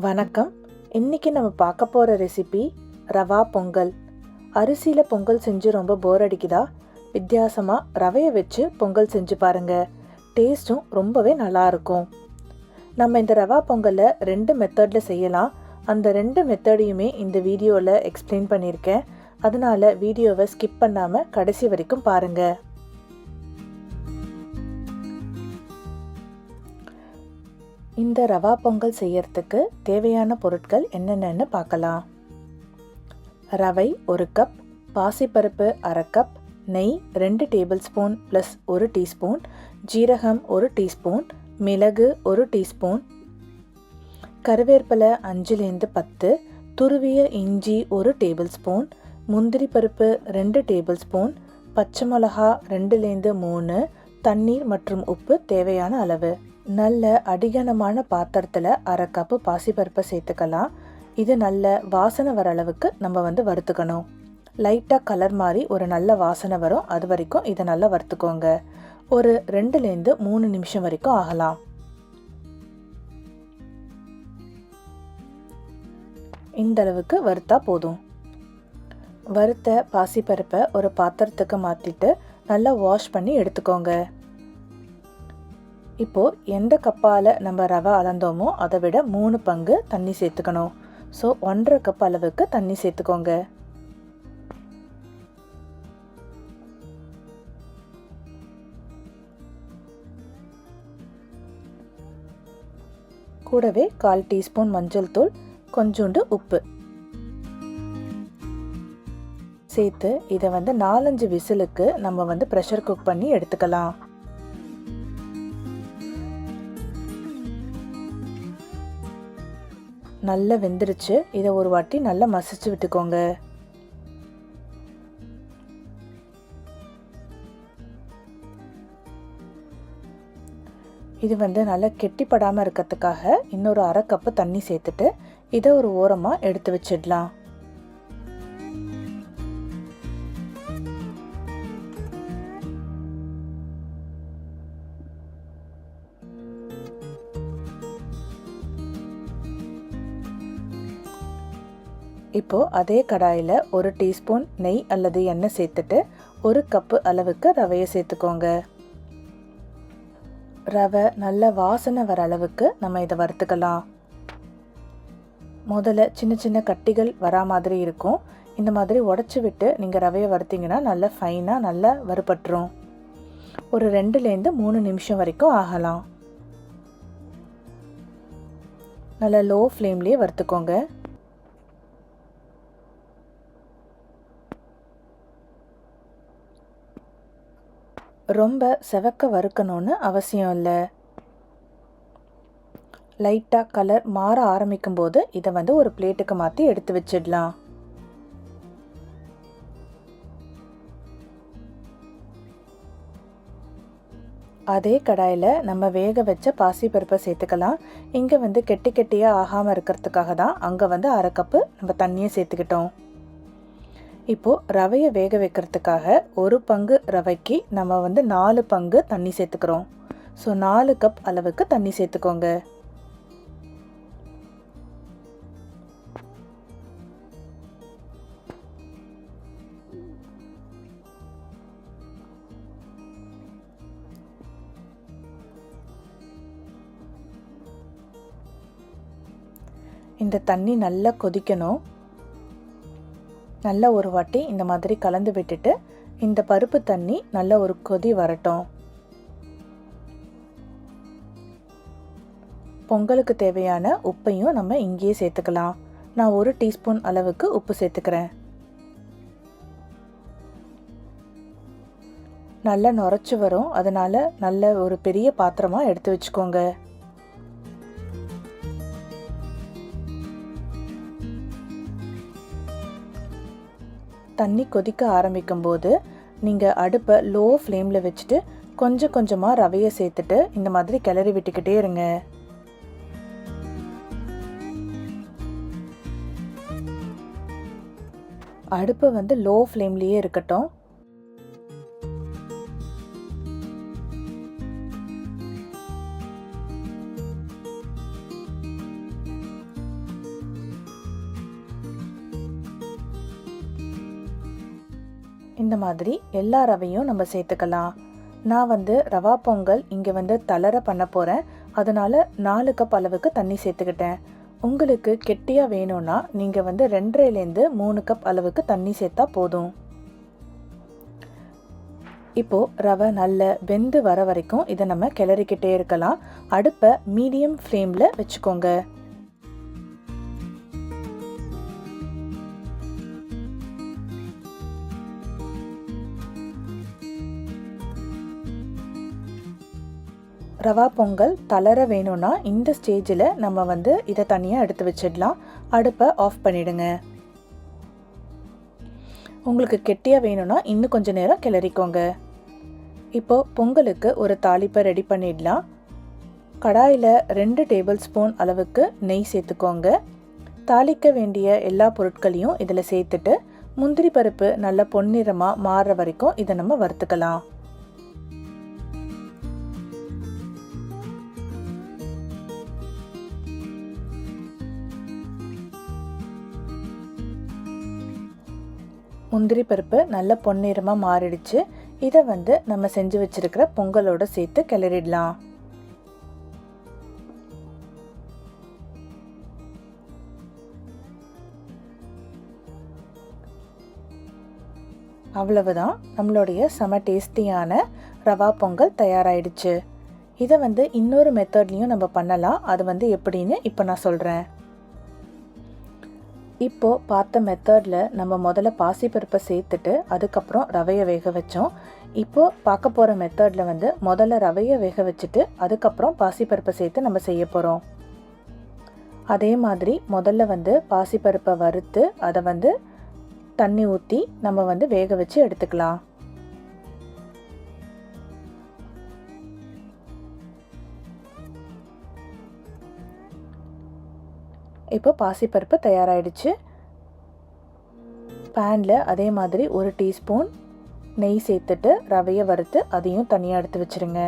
வணக்கம். இன்னைக்கு நம்ம பார்க்க போகிற ரெசிபி ரவா பொங்கல். அரிசியில் பொங்கல் செஞ்சு ரொம்ப போர் அடிக்குதா? வித்தியாசமாக ரவையை வச்சு பொங்கல் செஞ்சு பாருங்க. டேஸ்ட்டும் ரொம்பவே நல்லாயிருக்கும். நம்ம இந்த ரவா பொங்கலை 2 மெத்தடில் செய்யலாம். அந்த 2 மெத்தடையுமே இந்த வீடியோவில் எக்ஸ்பிளைன் பண்ணியிருக்கேன். அதனால் வீடியோவை ஸ்கிப் பண்ணாமல் கடைசி வரைக்கும் பாருங்கள். இந்த ரவா பொங்கல் செய்யறதுக்கு தேவையான பொருட்கள் என்னென்னு பார்க்கலாம். ரவை 1 கப், பாசிப்பருப்பு 1/2 கப், நெய் 2 டேபிள் ஸ்பூன் ப்ளஸ் 1 டீஸ்பூன், ஜீரகம் 1 டீஸ்பூன், மிளகு 1 டீஸ்பூன், கருவேப்பிலை 5-10, துருவிய இஞ்சி 1 டேபிள் ஸ்பூன், முந்திரி பருப்பு 2 டேபிள் ஸ்பூன், பச்சை மிளகா 2-3, தண்ணீர் மற்றும் உப்பு தேவையான அளவு. நல்ல அடிகனமான பாத்திரத்தில் 1/2 கப்பு பாசிப்பருப்பை சேர்த்துக்கலாம். இது நல்ல வாசனை வர அளவுக்கு நம்ம வறுத்துக்கணும். லைட்டாக கலர் மாதிரி ஒரு நல்ல வாசனை வரும். அது வரைக்கும் இதை நல்லா வறுத்துக்கோங்க. ஒரு 2-3 நிமிஷம் வரைக்கும் ஆகலாம். இந்த அளவுக்கு வறுத்தா போதும். வறுத்த பாசிப்பருப்பை ஒரு பாத்திரத்துக்கு மாற்றிட்டு நல்லா வாஷ் பண்ணி எடுத்துக்கோங்க. இப்போது எந்த கப்பால் நம்ம ரவை அளந்தோமோ அதை விட 3 பங்கு தண்ணி சேர்த்துக்கணும். ஸோ 1.5 கப் அளவுக்கு தண்ணி சேர்த்துக்கோங்க. கூடவே 1/4 டீஸ்பூன் மஞ்சள் தூள், கொஞ்சோண்டு உப்பு சேர்த்து இதை 4-5 விசிலுக்கு நம்ம ப்ரெஷர் குக் பண்ணி எடுத்துக்கலாம். நல்லா வெந்துருச்சு. இதை ஒரு வாட்டி நல்லா மசிச்சு விட்டுக்கோங்க. இது நல்லா கெட்டிப்படாமல் இருக்கிறதுக்காக இன்னொரு 1/2 கப்பு தண்ணி சேர்த்துட்டு இதை ஒரு ஓரமாக எடுத்து வச்சிடலாம். இப்போது அதே கடாயில் 1 டீஸ்பூன் நெய் அல்லது எண்ணெய் சேர்த்துட்டு 1 கப்பு அளவுக்கு ரவையை சேர்த்துக்கோங்க. ரவை நல்ல வாசனை வர அளவுக்கு நம்ம இதை வறுத்துக்கலாம். முதல்ல சின்ன சின்ன கட்டிகள் வரா மாதிரி இருக்கும். இந்த மாதிரி உடச்சி விட்டு நீங்கள் ரவையை வறுத்தீங்கன்னா நல்லா ஃபைனாக நல்லா வறுபட்டுரும். ஒரு 2-3 நிமிஷம் வரைக்கும் ஆகலாம். நல்லா லோ ஃப்ளேம்லேயே வறுத்துக்கோங்க. ரொம்ப செவக்க வறுக்கணும்னு அவசியம் இல்லை. லைட்டாக கலர் மாற ஆரம்பிக்கும் போது இதை ஒரு பிளேட்டுக்கு மாற்றி எடுத்து வச்சிடலாம். அதே கடாயில் நம்ம வேக வச்ச பாசிப்பருப்பை சேர்த்துக்கலாம். இங்கே கெட்டி கெட்டியாக ஆகாமல் இருக்கிறதுக்காக தான் அங்கே 1/2 கப்பு நம்ம தண்ணியை சேர்த்துக்கிட்டோம். இப்போது ரவையை வேக வைக்கிறதுக்காக 1 பங்கு ரவைக்கு நம்ம 4 பங்கு தண்ணி சேர்த்துக்கிறோம். ஸோ 4 கப் அளவுக்கு தண்ணி சேர்த்துக்கோங்க. இந்த தண்ணி நல்லா கொதிக்கணும். நல்லா ஒரு வாட்டி இந்த மாதிரி கலந்து விட்டுட்டு இந்த பருப்பு தண்ணி நல்ல ஒரு கொதி வரட்டும். பொங்கலுக்கு தேவையான உப்பையும் நம்ம இங்கேயே சேர்த்துக்கலாம். நான் 1 டீஸ்பூன் அளவுக்கு உப்பு சேர்த்துக்கிறேன். நல்லா நுரைச்சி வரும். அதனால நல்ல ஒரு பெரிய பாத்திரமாக எடுத்து வச்சுக்கோங்க. தண்ணி கொதிக்க ஆரம்பிக்கும் போது நீங்கள் அடுப்பை லோ ஃப்ளேமில் வச்சுட்டு கொஞ்சம் கொஞ்சமாக ரவையை சேர்த்துட்டு இந்த மாதிரி கிளறி விட்டுக்கிட்டே இருங்க. அடுப்பு லோ ஃப்ளேம்லேயே இருக்கட்டும். இந்த மாதிரி எல்லா ரவையும் நம்ம சேர்த்துக்கலாம். நான் வந்து ரவா பொங்கல் இங்கே வந்து தளர பண்ண போகிறேன், அதனால் 4 கப் அளவுக்கு தண்ணி சேர்த்துக்கிட்டேன். உங்களுக்கு கெட்டியாக வேணும்னா நீங்கள் வந்து 2.5லேருந்து 3 கப் அளவுக்கு தண்ணி சேர்த்தா போதும். இப்போது ரவை நல்ல வெந்து வர வரைக்கும் இதை நம்ம கிளறிக்கிட்டே இருக்கலாம். அடுப்பை மீடியம் ஃப்ளேமில் வச்சுக்கோங்க. ரவா பொங்கல் தளர வேணும்னா இந்த ஸ்டேஜில் நம்ம வந்து இதை தனியாக எடுத்து வச்சிடலாம். அடுப்பை ஆஃப் பண்ணிவிடுங்க. உங்களுக்கு கெட்டியாக வேணும்னா இன்னும் கொஞ்சம் நேரம் கிளறிக்கோங்க. இப்போது பொங்கலுக்கு ஒரு தாளிப்பை ரெடி பண்ணிடலாம். கடாயில் 2 டேபிள் ஸ்பூன் அளவுக்கு நெய் சேர்த்துக்கோங்க. தாளிக்க வேண்டிய எல்லா பொருட்களையும் இதில் சேர்த்துட்டு முந்திரி பருப்பு நல்ல பொன்னிறமாக மாறுற வரைக்கும் இதை நம்ம வறுத்துக்கலாம். முந்திரி பருப்பு நல்ல பொன்னிறமாக மாறிடுச்சு. இதை வந்து நம்ம செஞ்சு வச்சிருக்கிற பொங்கலோடு சேர்த்து கிளறிடலாம். அவ்வளவுதான், நம்மளுடைய செம டேஸ்டியான ரவா பொங்கல் தயாராகிடுச்சு. இதை வந்து இன்னொரு மெத்தட்லேயும் நம்ம பண்ணலாம். அது வந்து எப்படின்னு இப்போ நான் சொல்கிறேன். இப்போது பார்த்த மெத்தடில் நம்ம முதல்ல பாசிப்பருப்பை சேர்த்துட்டு அதுக்கப்புறம் ரவையை வேக வச்சோம். இப்போது பார்க்க போகிற மெத்தடில் வந்து முதல்ல ரவையை வேக வச்சுட்டு அதுக்கப்புறம் பாசிப்பருப்பை சேர்த்து நம்ம செய்ய போகிறோம். அதே மாதிரி முதல்ல வந்து பாசிப்பருப்பை வறுத்து அதை வந்து தண்ணி ஊற்றி நம்ம வந்து வேக வச்சு எடுத்துக்கலாம். இப்போ பாசிப்பருப்பு தயாராகிடுச்சு. பேனில் அதே மாதிரி 1 டீஸ்பூன் நெய் சேர்த்துட்டு ரவையை வறுத்து அதையும் தனியாக எடுத்து வச்சுருங்க.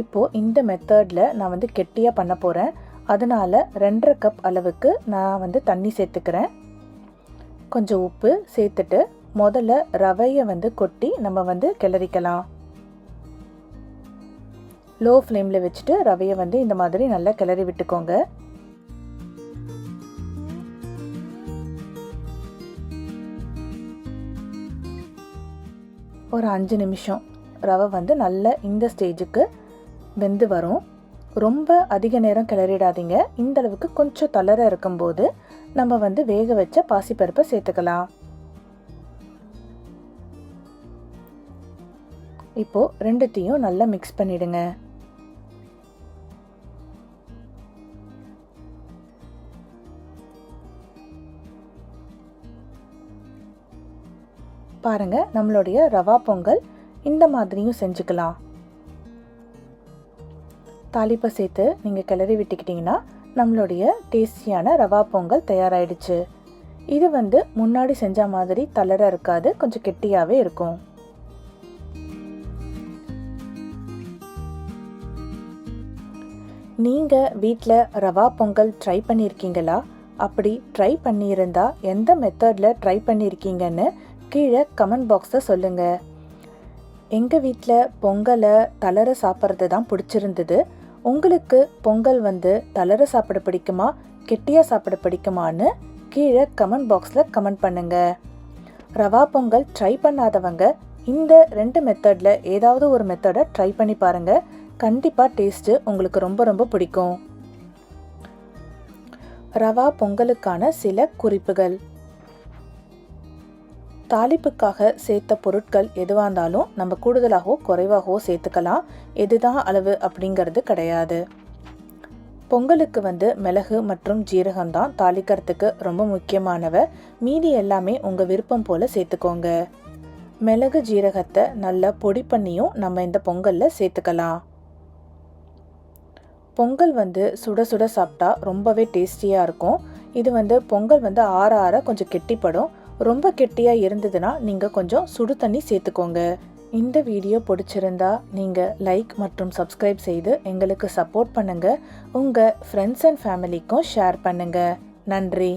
இப்போது இந்த மெத்தடில் நான் வந்து கெட்டியாக பண்ண போகிறேன், அதனால் 2.5 கப் அளவுக்கு நான் வந்து தண்ணி சேர்த்துக்கிறேன். கொஞ்சம் உப்பு சேர்த்துட்டு முதல்ல ரவையை வந்து கொட்டி நம்ம வந்து கிளறிக்கலாம். லோ ஃப்ளேமில் வச்சுட்டு ரவையை வந்து இந்த மாதிரி நல்லா கிளறி விட்டுக்கோங்க. ஒரு 5 நிமிஷம் ரவை வந்து நல்லா இந்த ஸ்டேஜுக்கு வெந்து வரும். ரொம்ப அதிக நேரம் கிளறிடாதீங்க. இந்த அளவுக்கு கொஞ்சம் தளர இருக்கும்போது நம்ம வந்து வேக வச்ச பாசிப்பருப்பை சேர்த்துக்கலாம். இப்போது ரெண்டுத்தையும் நல்லா மிக்ஸ் பண்ணிவிடுங்க. பாருங்க, நம்மளுடைய ரவா பொங்கல் இந்த மாதிரியும் செஞ்சுக்கலாம். தாளிப்பை சேர்த்து நீங்கள் கிளறி விட்டுக்கிட்டிங்கன்னா நம்மளுடைய டேஸ்டியான ரவா பொங்கல் தயாராகிடுச்சு. இது வந்து முன்னாடி செஞ்ச மாதிரி தளர இருக்காது, கொஞ்சம் கெட்டியாகவே இருக்கும். நீங்கள் வீட்டில் ரவா பொங்கல் ட்ரை பண்ணியிருக்கீங்களா? அப்படி ட்ரை பண்ணியிருந்தா எந்த மெத்தடில் ட்ரை பண்ணியிருக்கீங்கன்னு கீழே கமெண்ட் பாக்ஸில் சொல்லுங்கள். எங்கள் வீட்டில் பொங்கலை தளர சாப்பிட்றது தான் பிடிச்சிருந்தது. உங்களுக்கு பொங்கல் வந்து தளர சாப்பிட பிடிக்குமா, கெட்டியாக சாப்பிட பிடிக்குமான்னு கீழே கமெண்ட் பாக்ஸில் கமெண்ட் பண்ணுங்கள். ரவா பொங்கல் ட்ரை பண்ணாதவங்க இந்த 2 மெத்தடில் ஏதாவது ஒரு மெத்தடை ட்ரை பண்ணி பாருங்கள். கண்டிப்பாக டேஸ்ட்டு உங்களுக்கு ரொம்ப ரொம்ப பிடிக்கும். ரவா பொங்கலுக்கான சில குறிப்புகள். தாளிப்புக்காக சேர்த்த பொருட்கள் எதுவாக இருந்தாலும் நம்ம கூடுதலாகவோ குறைவாகவோ சேர்த்துக்கலாம். எதுதான் அளவு அப்படிங்கிறது கிடையாது. பொங்கலுக்கு வந்து மிளகு மற்றும் ஜீரகம்தான் தாளிக்கிறதுக்கு ரொம்ப முக்கியமானவை. மீதி எல்லாமே உங்கள் விருப்பம் போல் சேர்த்துக்கோங்க. மிளகு ஜீரகத்தை நல்லா பொடி பண்ணியும் நம்ம இந்த பொங்கலில் சேர்த்துக்கலாம். பொங்கல் வந்து சுட சுட சாப்பிட்டா ரொம்பவே டேஸ்டியாக இருக்கும். இது வந்து பொங்கல் வந்து ஆற ஆற கொஞ்சம் கெட்டிப்படும். ரொம்ப கெட்டியாக இருந்ததுன்னா நீங்கள் கொஞ்சம் சுடு தண்ணி சேர்த்துக்கோங்க. இந்த வீடியோ பிடிச்சிருந்தா நீங்கள் லைக் மற்றும் சப்ஸ்கிரைப் செய்து எங்களுக்கு சப்போர்ட் பண்ணுங்கள். உங்கள் ஃப்ரெண்ட்ஸ் அண்ட் ஃபேமிலிக்கும் ஷேர் பண்ணுங்கள். நன்றி.